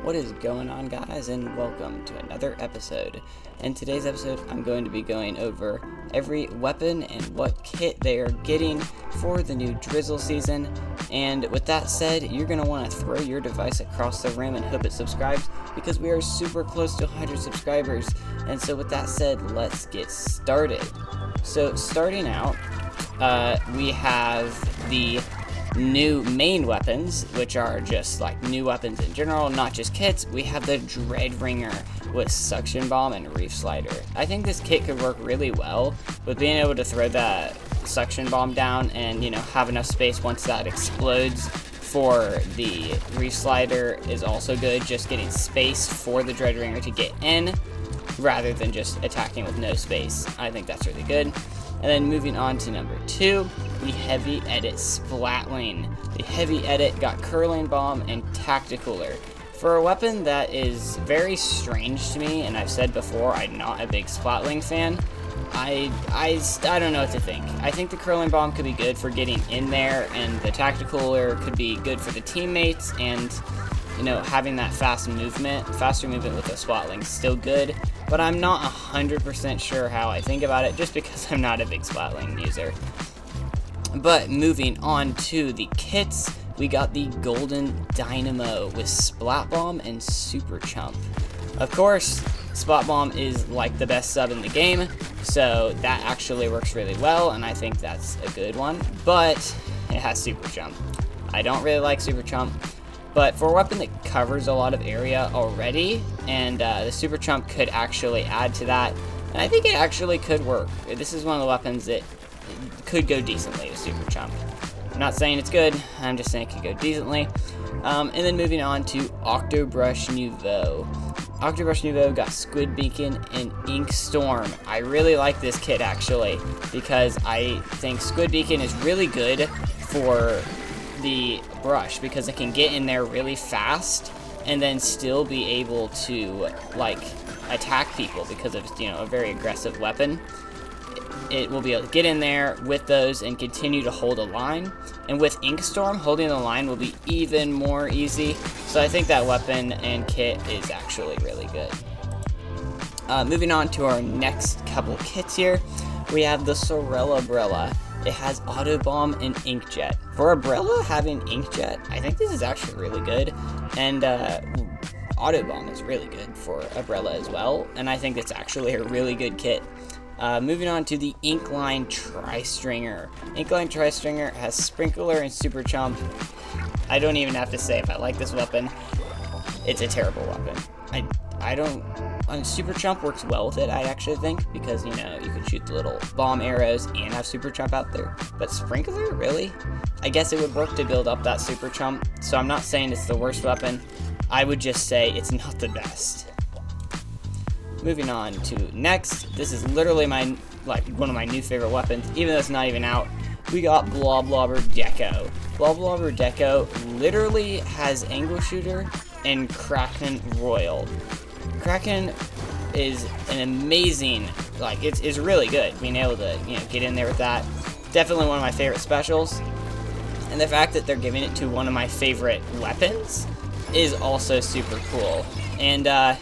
What is going on, guys, and welcome to another episode. In today's episode, I'm going to be going over every weapon and what kit they are getting for the new Drizzle season. And with that said, you're going to want to throw your device across the room and hope it subscribes, because we are super close to 100 subscribers. And so with that said, let's get started. So starting out, we have the new main weapons, which are just like new weapons in general, not just kits. We have the Dread Ringer with Suction Bomb and Reef Slider. I think this kit could work really well with being able to throw that Suction Bomb down and, you know, have enough space once that explodes. For the Reef Slider is also good, just getting space for the Dread Ringer to get in rather than just attacking with no space. I think that's really good. And then moving on to number 2, the Heavy Edit Splatling. The Heavy Edit got Curling Bomb and Tacticooler. For a weapon that is very strange to me, and I've said before, I'm not a big Splatling fan, I don't know what to think. I think the Curling Bomb could be good for getting in there, and the Tacticooler could be good for the teammates, and, you know, having that faster movement with the Splatling is still good. But I'm not 100% sure how I think about it, just because I'm not a big Splatling user. But moving on to the kits, we got the Golden Dynamo with Splat Bomb and Super Chump. Of course, Splat Bomb is like the best sub in the game, so that actually works really well, and I think that's a good one. But it has Super Chump. I don't really like Super Chump. But for a weapon that covers a lot of area already, and the Super Chump could actually add to that, and I think it actually could work. This is one of the weapons that could go decently with Super Chump. I'm not saying it's good, I'm just saying it could go decently. And then moving on to Octobrush Nouveau. Octobrush Nouveau got Squid Beacon and Ink Storm. I really like this kit actually, because I think Squid Beacon is really good for the brush, because it can get in there really fast and then still be able to like attack people because it's, you know, a very aggressive weapon. It will be able to get in there with those and continue to hold a line, and with Ink Storm, holding the line will be even more easy. So I think that weapon and kit is actually really good. Moving on to our next couple kits here, we have the Sorella Brella. It has Auto Bomb and Inkjet. For a Brella having Inkjet, I think this is actually really good, and Auto Bomb is really good for a Brella as well, and I think it's actually a really good kit. Moving on to the Inkline Tri-Stringer. Inkline Tri-Stringer has Sprinkler and Super Chump. I don't even have to say if I like this weapon. It's a terrible weapon. I don't... Super Chump works well with it, I actually think, because, you know, you can shoot the little bomb arrows and have Super Chump out there. But Sprinkler, really? I guess it would work to build up that Super Chump, so I'm not saying it's the worst weapon. I would just say it's not the best. Moving on to next, this is literally one of my new favorite weapons, even though it's not even out. We got Bloblobber Deco. Bloblobber Deco literally has Angle Shooter and Kraken Royal. Kraken is an amazing, it's really good being able to, you know, get in there with that. Definitely one of my favorite specials, and the fact that they're giving it to one of my favorite weapons is also super cool. And I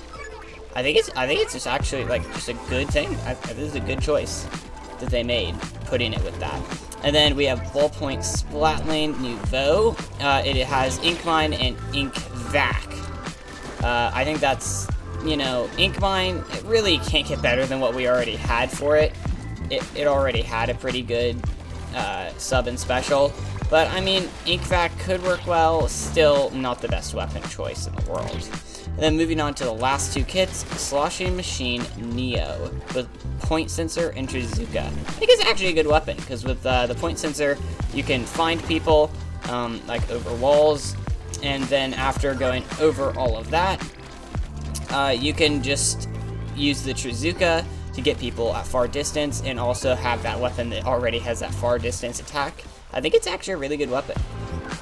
think it's just actually just a good thing. This is a good choice that they made, putting it with that. And then we have Ballpoint Splatling Nouveau. It has Inkmine and Ink Vac. I think that's, you know, Inkmine, it really can't get better than what we already had for it. It already had a pretty good sub and special. But, I mean, Ink Vac could work well, still not the best weapon choice in the world. And then moving on to the last two kits, Sloshing Machine Neo with Point Sensor and Trizuka. I think it's actually a good weapon, because with the Point Sensor, you can find people over walls, and then after going over all of that, you can just use the Trizuka to get people at far distance, and also have that weapon that already has that far distance attack. I think it's actually a really good weapon.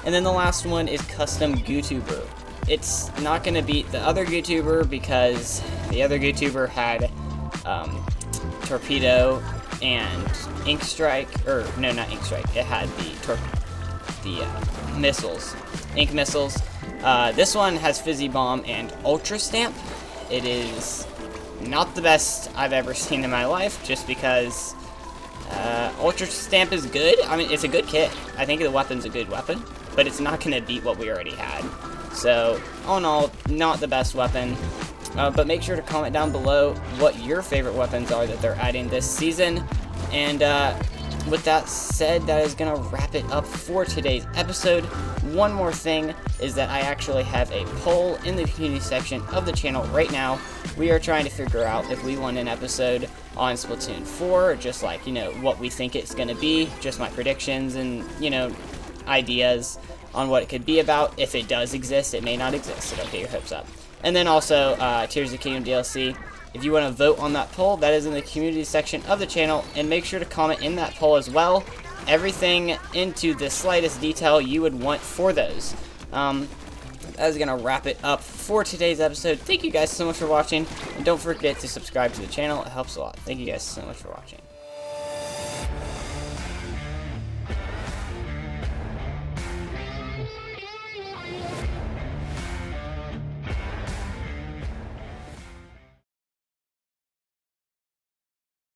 And then the last one is Custom GooTuber. It's not going to beat the other GooTuber, because the other GooTuber had Torpedo and Ink Strike, or no, not Ink Strike, it had the missiles, Ink missiles. This one has Fizzy Bomb and Ultra Stamp. It is not the best I've ever seen in my life, just because Ultra Stamp is good. I mean, it's a good kit. I think the weapon's a good weapon, but it's not going to beat what we already had. So, all in all, not the best weapon. But make sure to comment down below what your favorite weapons are that they're adding this season. And with that said, that is going to wrap it up for today's episode. One more thing is that I actually have a poll in the community section of the channel right now. We are trying to figure out if we want an episode on Splatoon 4, just like, you know, what we think it's going to be, just my predictions and, you know, ideas on what it could be about. If it does exist, it may not exist, so don't get your hopes up. And then also, Tears of the Kingdom DLC. If you want to vote on that poll, that is in the community section of the channel, and make sure to comment in that poll as well. Everything into the slightest detail you would want for those. That is going to wrap it up for today's episode. Thank you guys so much for watching, and don't forget to subscribe to the channel. It helps a lot. Thank you guys so much for watching.